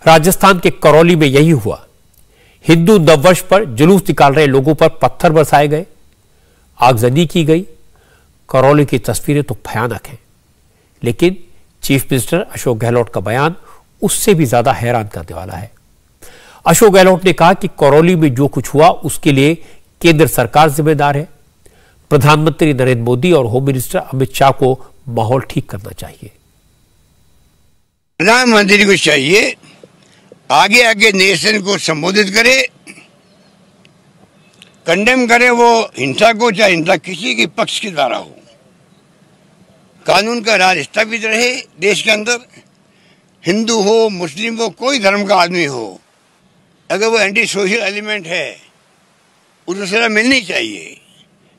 राजस्थान के करौली में यही हुआ। हिंदू नववर्ष पर जुलूस निकाल रहे लोगों पर पत्थर बरसाए गए, आगजनी की गई। करौली की तस्वीरें तो भयानक हैं, लेकिन चीफ मिनिस्टर अशोक गहलोत का बयान उससे भी ज्यादा हैरान करने वाला है। अशोक गहलोत ने कहा कि करौली में जो कुछ हुआ उसके लिए केंद्र सरकार जिम्मेदार है। प्रधानमंत्री नरेंद्र मोदी और होम मिनिस्टर अमित शाह को माहौल ठीक करना चाहिए। प्रधानमंत्री को चाहिए आगे आगे नेशन को संबोधित करे, कंडेम करे वो हिंसा को, चाहे हिंसा किसी के पक्ष के द्वारा हो। कानून का राज स्थापित रहे देश के अंदर। हिंदू हो, मुस्लिम हो, कोई धर्म का आदमी हो, अगर वो एंटी सोशल एलिमेंट है उसको सजा मिलनी चाहिए।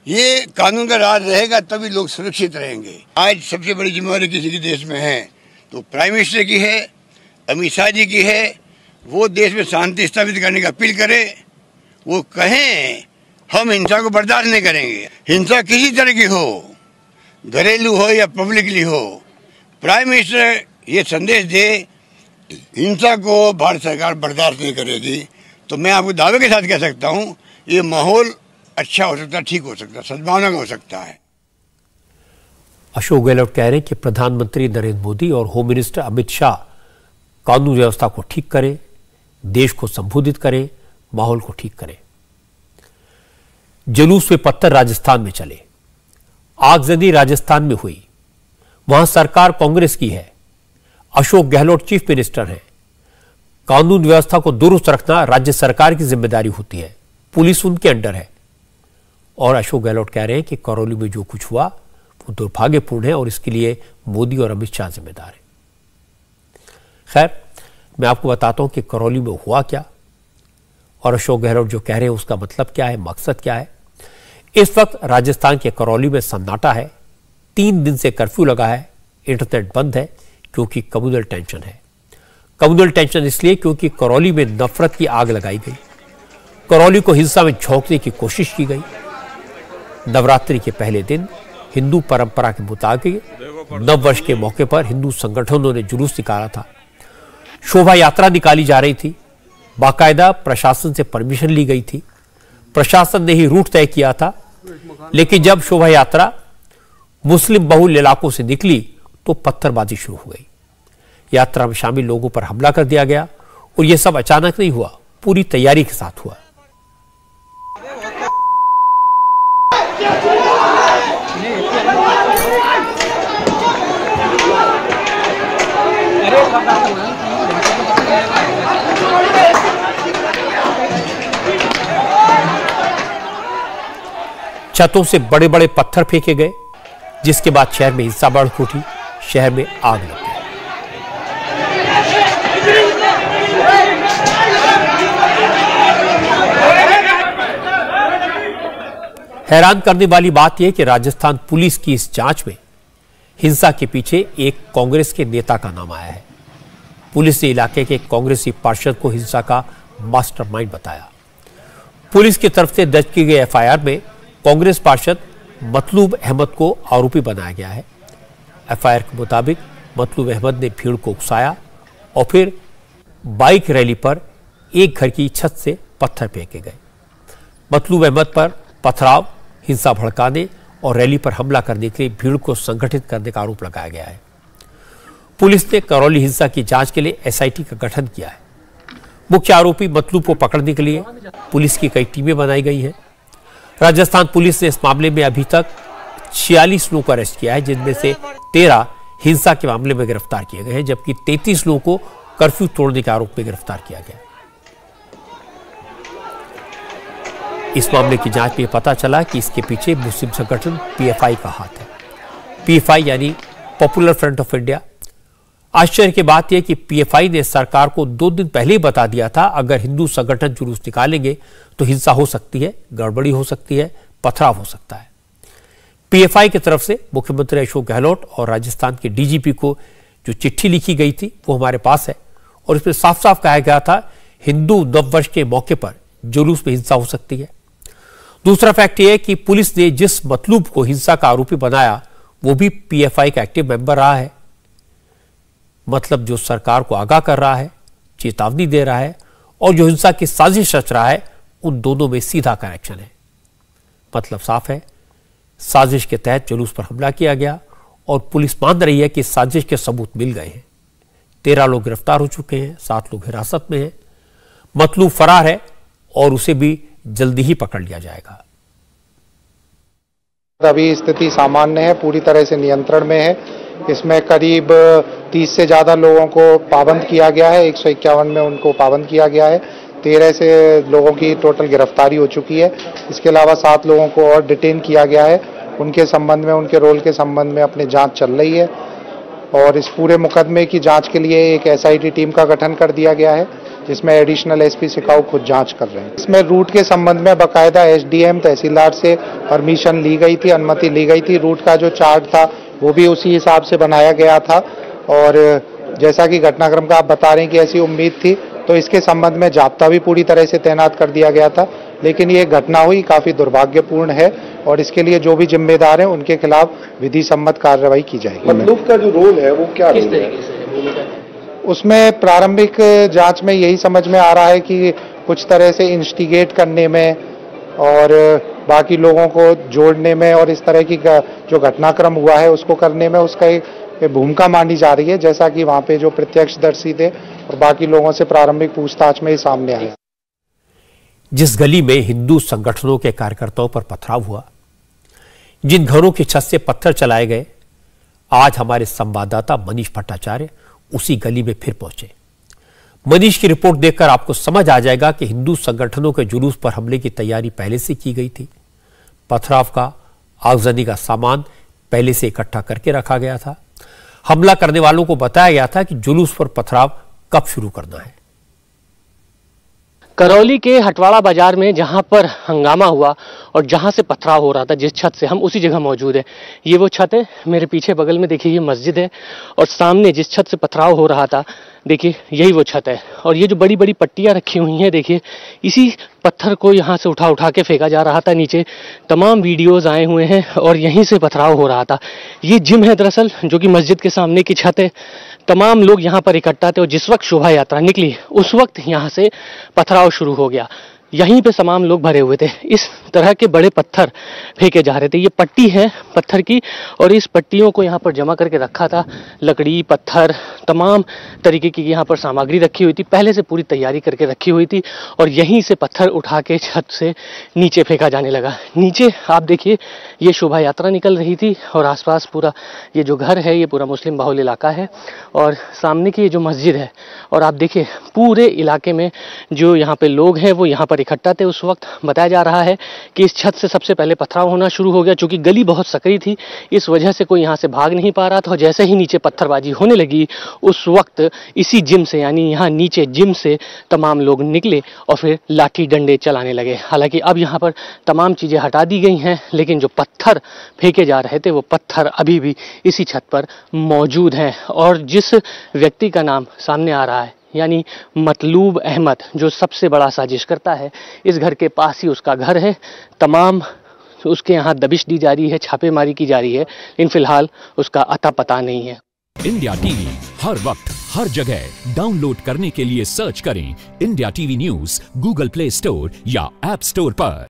ये कानून का राज रहेगा तभी लोग सुरक्षित रहेंगे। आज सबसे बड़ी जिम्मेवारी किसी के देश में है तो प्राइम मिनिस्टर की है, अमित शाह जी की है। वो देश में शांति स्थापित करने की अपील करे, वो कहें हम हिंसा को बर्दाश्त नहीं करेंगे। हिंसा किसी तरह की हो, घरेलू हो या पब्लिकली हो, प्राइम मिनिस्टर ये संदेश दे हिंसा को भारत सरकार बर्दाश्त नहीं करेगी, तो मैं आपको दावे के साथ कह सकता हूँ ये माहौल अच्छा हो सकता है, ठीक हो सकता है, सद्भावना हो सकता है। अशोक गहलोत कह रहे हैं कि प्रधानमंत्री नरेंद्र मोदी और होम मिनिस्टर अमित शाह कानून व्यवस्था को ठीक करें, देश को संबोधित करें, माहौल को ठीक करें। जुलूस में पत्थर राजस्थान में चले, आगजनी राजस्थान में हुई, वहां सरकार कांग्रेस की है, अशोक गहलोत चीफ मिनिस्टर हैं। कानून व्यवस्था को दुरुस्त रखना राज्य सरकार की जिम्मेदारी होती है, पुलिस उनके अंडर है। और अशोक गहलोत कह रहे हैं कि करौली में जो कुछ हुआ वो दुर्भाग्यपूर्ण है और इसके लिए मोदी और अमित शाह जिम्मेदार है। खैर, मैं आपको बताता हूं कि करौली में हुआ क्या और अशोक गहलोत जो कह रहे हैं उसका मतलब क्या है, मकसद क्या है। इस वक्त राजस्थान के करौली में सन्नाटा है। 3 दिन से कर्फ्यू लगा है, इंटरनेट बंद है क्योंकि कम्युनल टेंशन है। कम्युनल टेंशन इसलिए क्योंकि करौली में नफरत की आग लगाई गई, करौली को हिंसा में झोंकने की कोशिश की गई। नवरात्रि के पहले दिन हिंदू परंपरा के मुताबिक नववर्ष के मौके पर हिंदू संगठनों ने जुलूस निकाला था। शोभा यात्रा निकाली जा रही थी, बाकायदा प्रशासन से परमिशन ली गई थी। प्रशासन ने ही रूट तय किया था, लेकिन जब शोभा यात्रा मुस्लिम बहुल इलाकों से निकली तो पत्थरबाजी शुरू हो गई। यात्रा में शामिल लोगों पर हमला कर दिया गया और यह सब अचानक नहीं हुआ, पूरी तैयारी के साथ हुआ। छतों से बड़े बड़े पत्थर फेंके गए, जिसके बाद शहर में हिंसा बढ़ उठी, शहर में आग लग गई। हैरान करने वाली बात यह कि राजस्थान पुलिस की इस जांच में हिंसा के पीछे एक कांग्रेस के नेता का नाम आया है। पुलिस ने इलाके के कांग्रेसी पार्षद को हिंसा का मास्टरमाइंड बताया। पुलिस की तरफ से दर्ज की गई एफआईआर में कांग्रेस पार्षद मतलूब अहमद को आरोपी बनाया गया है। एफआईआर के मुताबिक मतलूब अहमद ने भीड़ को उकसाया और फिर बाइक रैली पर एक घर की छत से पत्थर फेंके गए। मतलूब अहमद पर पथराव, हिंसा भड़काने और रैली पर हमला करने के लिए भीड़ को संगठित करने का आरोप लगाया गया है। पुलिस ने करौली हिंसा की जांच के लिए एसआईटी का गठन किया है। मुख्य आरोपी मतलूब को पकड़ने के लिए पुलिस की कई टीमें बनाई गई हैं। राजस्थान पुलिस ने इस मामले में अभी तक 46 लोगों को अरेस्ट किया है, जिनमें से 13 हिंसा के मामले में गिरफ्तार किए गए हैं, जबकि 33 लोगों को कर्फ्यू तोड़ने के आरोप में गिरफ्तार किया गया। इस मामले की जांच में पता चला कि इसके पीछे मुस्लिम संगठन पीएफआई का हाथ है। पीएफआई यानी पॉपुलर फ्रंट ऑफ इंडिया। आश्चर्य की बात यह कि पीएफआई ने सरकार को 2 दिन पहले ही बता दिया था अगर हिंदू संगठन जुलूस निकालेंगे तो हिंसा हो सकती है, गड़बड़ी हो सकती है, पथराव हो सकता है। पीएफआई की तरफ से मुख्यमंत्री अशोक गहलोत और राजस्थान के डीजीपी को जो चिट्ठी लिखी गई थी वो हमारे पास है और इसमें साफ साफ कहा गया था हिंदू नववर्ष के मौके पर जुलूस में हिंसा हो सकती है। दूसरा फैक्ट यह है कि पुलिस ने जिस मतलूब को हिंसा का आरोपी बनाया वो भी पीएफआई का एक्टिव मेंबर रहा है। मतलब जो सरकार को आगाह कर रहा है, चेतावनी दे रहा है और जो हिंसा की साजिश रच रहा है, उन दोनों में सीधा कनेक्शन है। मतलब साफ है, साजिश के तहत जुलूस पर हमला किया गया और पुलिस मान रही है कि साजिश के सबूत मिल गए हैं। 13 लोग गिरफ्तार हो चुके हैं, 7 लोग हिरासत में हैं। मतलूब फरार है और उसे भी जल्दी ही पकड़ लिया जाएगा। अभी स्थिति सामान्य है, पूरी तरह से नियंत्रण में है। इसमें करीब 30 से ज़्यादा लोगों को पाबंद किया गया है, 151 में उनको पाबंद किया गया है। 13 से लोगों की टोटल गिरफ्तारी हो चुकी है। इसके अलावा 7 लोगों को और डिटेन किया गया है। उनके संबंध में, उनके रोल के संबंध में अपनी जांच चल रही है और इस पूरे मुकदमे की जांच के लिए एक SIT टीम का गठन कर दिया गया है, जिसमें एडिशनल SP सिकाऊ खुद जांच कर रहे हैं। इसमें रूट के संबंध में बाकायदा SDM तहसीलदार से परमिशन ली गई थी, अनुमति ली गई थी। रूट का जो चार्ट था वो भी उसी हिसाब से बनाया गया था और जैसा कि घटनाक्रम का आप बता रहे हैं कि ऐसी उम्मीद थी, तो इसके संबंध में जाब्ता भी पूरी तरह से तैनात कर दिया गया था। लेकिन ये घटना हुई काफ़ी दुर्भाग्यपूर्ण है और इसके लिए जो भी जिम्मेदार हैं उनके खिलाफ विधि सम्मत कार्रवाई की जाएगी। मतलूब का जो रोल है वो क्या रोल है? उसमें प्रारंभिक जांच में यही समझ में आ रहा है कि कुछ तरह से इंस्टिगेट करने में और बाकी लोगों को जोड़ने में और इस तरह की जो घटनाक्रम हुआ है उसको करने में उसका एक भूमिका मानी जा रही है, जैसा कि वहाँ पे जो प्रत्यक्षदर्शी थे और बाकी लोगों से प्रारंभिक पूछताछ में ही सामने आया। जिस गली में हिंदू संगठनों के कार्यकर्ताओं पर पथराव हुआ, जिन घरों की छत से पत्थर चलाए गए, आज हमारे संवाददाता मनीष भट्टाचार्य उसी गली में फिर पहुंचे। मनीष की रिपोर्ट देखकर आपको समझ आ जाएगा कि हिंदू संगठनों के जुलूस पर हमले की तैयारी पहले से की गई थी। पथराव का, आगजनी का सामान पहले से इकट्ठा करके रखा गया था। हमला करने वालों को बताया गया था कि जुलूस पर पथराव कब शुरू करना है। करौली के हटवाड़ा बाजार में जहां पर हंगामा हुआ और जहां से पथराव हो रहा था, जिस छत से, हम उसी जगह मौजूद है। ये वो छत है, मेरे पीछे बगल में देखिए ये मस्जिद है और सामने जिस छत से पथराव हो रहा था, देखिए यही वो छत है। और ये जो बड़ी बड़ी पट्टियां रखी हुई हैं, देखिए इसी पत्थर को यहाँ से उठा उठा के फेंका जा रहा था नीचे। तमाम वीडियोज आए हुए हैं और यहीं से पथराव हो रहा था। ये जिम है दरअसल, जो कि मस्जिद के सामने की छत है। तमाम लोग यहाँ पर इकट्ठा थे और जिस वक्त शोभा यात्रा निकली उस वक्त यहाँ से पथराव शुरू हो गया। यहीं पे तमाम लोग भरे हुए थे। इस तरह के बड़े पत्थर फेंके जा रहे थे। ये पट्टी है पत्थर की और इस पट्टियों को यहाँ पर जमा करके रखा था। लकड़ी, पत्थर, तमाम तरीके की यहाँ पर सामग्री रखी हुई थी, पहले से पूरी तैयारी करके रखी हुई थी और यहीं से पत्थर उठा के छत से नीचे फेंका जाने लगा। नीचे आप देखिए ये शोभा यात्रा निकल रही थी और आसपास पूरा ये जो घर है ये पूरा मुस्लिम बहुल इलाका है और सामने की ये जो मस्जिद है। और आप देखिए पूरे इलाके में जो यहाँ पे लोग हैं वो यहाँ पर इकट्ठा थे। उस वक्त बताया जा रहा है कि इस छत से सबसे पहले पथराव होना शुरू हो गया। चूंकि गली बहुत सकरी थी, इस वजह से कोई यहाँ से भाग नहीं पा रहा था और जैसे ही नीचे पत्थरबाजी होने लगी उस वक्त इसी जिम से, यानी यहाँ नीचे जिम से तमाम लोग निकले और फिर लाठी डंडे चलाने लगे। हालांकि अब यहाँ पर तमाम चीज़ें हटा दी गई हैं, लेकिन जो पत्थर फेंके जा रहे थे वो पत्थर अभी भी इसी छत पर मौजूद हैं। और जिस व्यक्ति का नाम सामने आ रहा है, यानी मतलूब अहमद, जो सबसे बड़ा साजिश करता है, इस घर के पास ही उसका घर है। तमाम उसके यहाँ दबिश दी जा रही है, छापेमारी की जा रही है, लेकिन फिलहाल उसका अता पता नहीं है। इंडिया टीवी हर वक्त हर जगह डाउनलोड करने के लिए सर्च करें India TV news Google play store या ऐप स्टोर पर।